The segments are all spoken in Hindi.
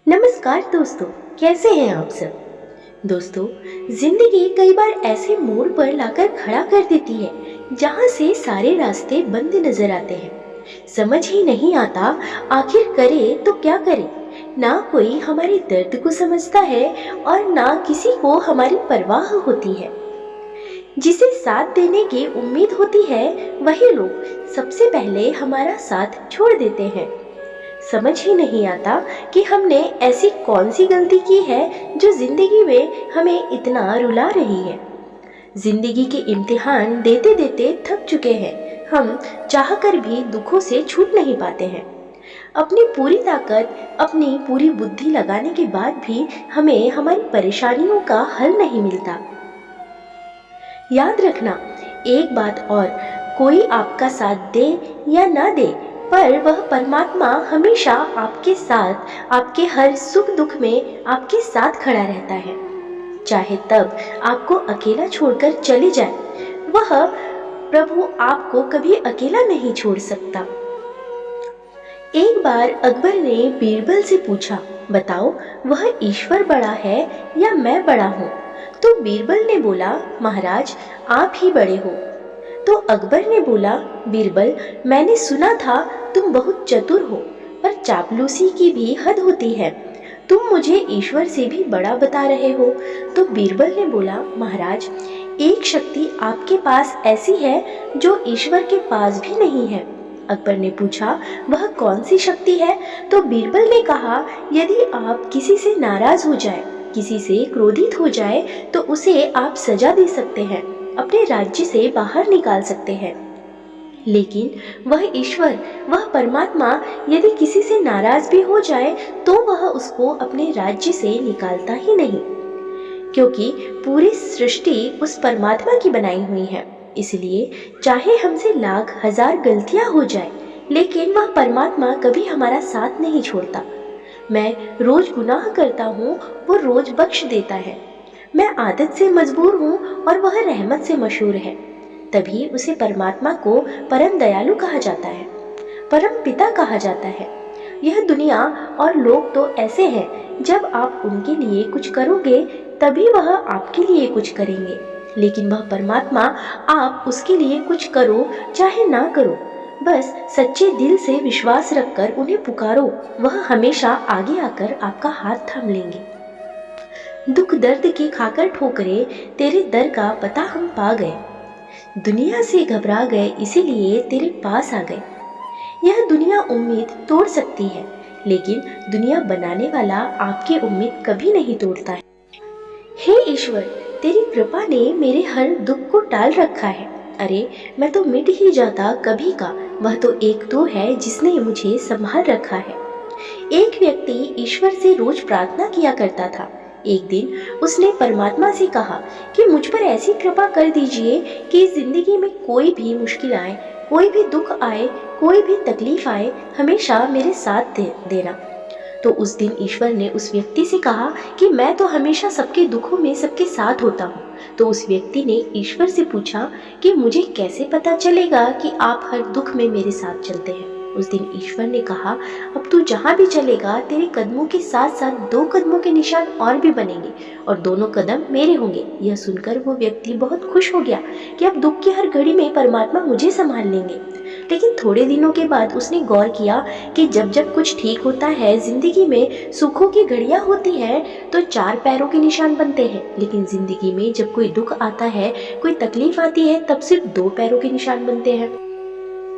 नमस्कार दोस्तों, कैसे हैं आप सब। दोस्तों, जिंदगी कई बार ऐसे मोड़ पर लाकर खड़ा कर देती है जहां से सारे रास्ते बंद नजर आते हैं। समझ ही नहीं आता आखिर करे तो क्या करे। ना कोई हमारे दर्द को समझता है और ना किसी को हमारी परवाह होती है। जिसे साथ देने की उम्मीद होती है वही लोग सबसे पहले हमारा साथ छोड़ देते हैं। समझ ही नहीं आता कि हमने ऐसी कौन सी गलती की है जो जिंदगी में हमें इतना रुला रही है। जिंदगी के इम्तिहान देते देते थक चुके हैं हम, चाहकर भी दुखों से छूट नहीं पाते हैं। अपनी पूरी ताकत, अपनी पूरी बुद्धि लगाने के बाद भी हमें हमारी परेशानियों का हल नहीं मिलता। याद रखना एक बात और, कोई आपका साथ दे या ना दे, पर वह परमात्मा हमेशा आपके साथ, आपके हर सुख दुख में आपके साथ खड़ा रहता है। चाहे तब आपको अकेला छोड़कर चले जाए, वह प्रभु आपको कभी अकेला नहीं छोड़ सकता। एक बार अकबर ने बीरबल से पूछा, बताओ वह ईश्वर बड़ा है या मैं बड़ा हूँ। तो बीरबल ने बोला, महाराज आप ही बड़े हो। तो अकबर ने बोला, बीरबल मैंने सुना था तुम बहुत चतुर हो, पर चापलूसी की भी हद होती है। तुम मुझे ईश्वर से भी बड़ा बता रहे हो। तो बीरबल ने बोला, महाराज एक शक्ति आपके पास ऐसी है जो ईश्वर के पास भी नहीं है। अकबर ने पूछा, वह कौन सी शक्ति है। तो बीरबल ने कहा, यदि आप किसी से नाराज हो जाए, किसी से क्रोधित हो जाए, तो उसे आप सजा दे सकते हैं, अपने राज्य से बाहर निकाल सकते हैं। लेकिन वह ईश्वर, वह परमात्मा यदि किसी से नाराज भी हो जाए तो वह उसको अपने राज्य से निकालता ही नहीं, क्योंकि पूरी सृष्टि उस परमात्मा की बनाई हुई है। इसलिए चाहे हमसे लाख हजार गलतियां हो जाए, लेकिन वह परमात्मा कभी हमारा साथ नहीं छोड़ता। मैं रोज गुनाह करता हूँ, वो रोज बख्श देता है। मैं आदत से मजबूर हूँ और वह रहमत से मशहूर है। तभी उसे परमात्मा को परम दयालु कहा जाता है, परम पिता कहा जाता है। यह दुनिया और लोग तो ऐसे हैं, जब आप उनके लिए कुछ करोगे तभी वह आपके लिए कुछ करेंगे। लेकिन वह परमात्मा, आप उसके लिए कुछ करो चाहे ना करो, बस सच्चे दिल से विश्वास रखकर उन्हें पुकारो, वह हमेशा आगे आकर आपका हाथ थाम लेंगे। दुख दर्द की खाकर ठोकरे, तेरे दर का पता हम पा गए। दुनिया से घबरा गए, इसीलिए तेरे पास आ गए। यह दुनिया उम्मीद तोड़ सकती है, लेकिन दुनिया बनाने वाला आपकी उम्मीद कभी नहीं तोड़ता है। हे ईश्वर, तेरी कृपा ने मेरे हर दुख को टाल रखा है। अरे मैं तो मिट ही जाता कभी का, वह तो एक तो है जिसने मुझे संभाल रखा है। एक व्यक्ति ईश्वर से रोज प्रार्थना किया करता था। एक दिन उसने परमात्मा से कहा कि मुझ पर ऐसी कृपा कर दीजिए कि जिंदगी में कोई भी मुश्किल आए, कोई भी दुख आए, कोई भी तकलीफ आए, हमेशा मेरे साथ देना। तो उस दिन ईश्वर ने उस व्यक्ति से कहा कि मैं तो हमेशा सबके दुखों में सबके साथ होता हूँ। तो उस व्यक्ति ने ईश्वर से पूछा कि मुझे कैसे पता चलेगा कि आप हर दुख में मेरे साथ चलते हैं। उस दिन ईश्वर ने कहा, अब तू जहाँ भी चलेगा तेरे कदमों के साथ साथ 2 कदमों के निशान और भी बनेंगे और दोनों कदम मेरे होंगे। यह सुनकर वो व्यक्ति बहुत खुश हो गया कि अब दुख की हर घड़ी में परमात्मा मुझे संभाल लेंगे। लेकिन थोड़े दिनों के बाद उसने गौर किया कि जब जब कुछ ठीक होता है, जिंदगी में सुखों की घड़ियां होती हैं, तो 4 पैरों के निशान बनते हैं। लेकिन जिंदगी में जब कोई दुख आता है, कोई तकलीफ आती है, तब सिर्फ 2 पैरों के निशान बनते हैं।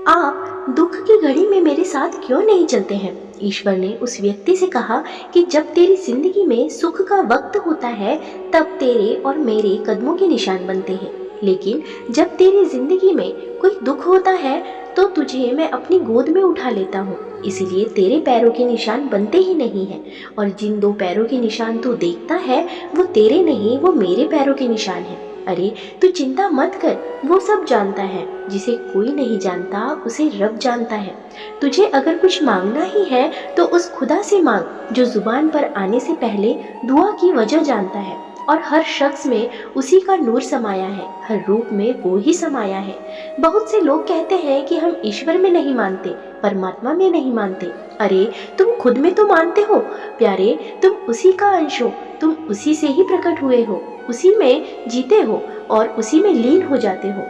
आप दुख की घड़ी में मेरे साथ क्यों नहीं चलते हैं। ईश्वर ने उस व्यक्ति से कहा कि जब तेरी जिंदगी में सुख का वक्त होता है, तब तेरे और मेरे कदमों के निशान बनते हैं। लेकिन जब तेरी जिंदगी में कोई दुख होता है, तो तुझे मैं अपनी गोद में उठा लेता हूँ, इसीलिए तेरे पैरों के निशान बनते ही नहीं हैं। और जिन 2 पैरों के निशान तू देखता है, वो तेरे नहीं, वो मेरे पैरों के निशान हैं। अरे तू चिंता मत कर, वो सब जानता है। जिसे कोई नहीं जानता उसे रब जानता है। तुझे अगर कुछ मांगना ही है तो उस खुदा से मांग जो जुबान पर आने से पहले दुआ की वजह जानता है। और हर शख्स में उसी का नूर समाया है, हर रूप में वो ही समाया है। बहुत से लोग कहते हैं कि हम ईश्वर में नहीं मानते, परमात्मा में नहीं मानते। अरे तुम खुद में तो मानते हो प्यारे, तुम उसी का अंश हो, तुम उसी से ही प्रकट हुए हो, उसी में जीते हो और उसी में लीन हो जाते हो।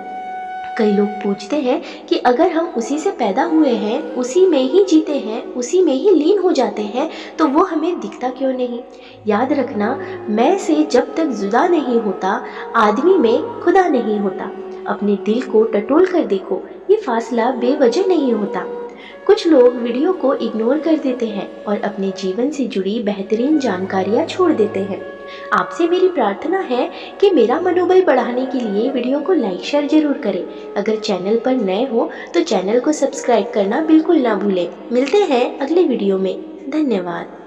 कई लोग पूछते हैं कि अगर हम उसी से पैदा हुए हैं, उसी में ही जीते हैं, उसी में ही लीन हो जाते हैं, तो वो हमें दिखता क्यों नहीं? याद रखना, मैं से जब तक जुदा नहीं होता, आदमी में खुदा नहीं होता। अपने दिल को टटोल कर देखो, ये फासला बेवजह नहीं होता। कुछ लोग वीडियो को इग्नोर कर देते हैं और अपने जीवन से जुड़ी बेहतरीन जानकारियां छोड़ देते हैं। आपसे मेरी प्रार्थना है कि मेरा मनोबल बढ़ाने के लिए वीडियो को लाइक शेयर जरूर करें। अगर चैनल पर नए हो तो चैनल को सब्सक्राइब करना बिल्कुल ना भूलें। मिलते हैं अगले वीडियो में। धन्यवाद।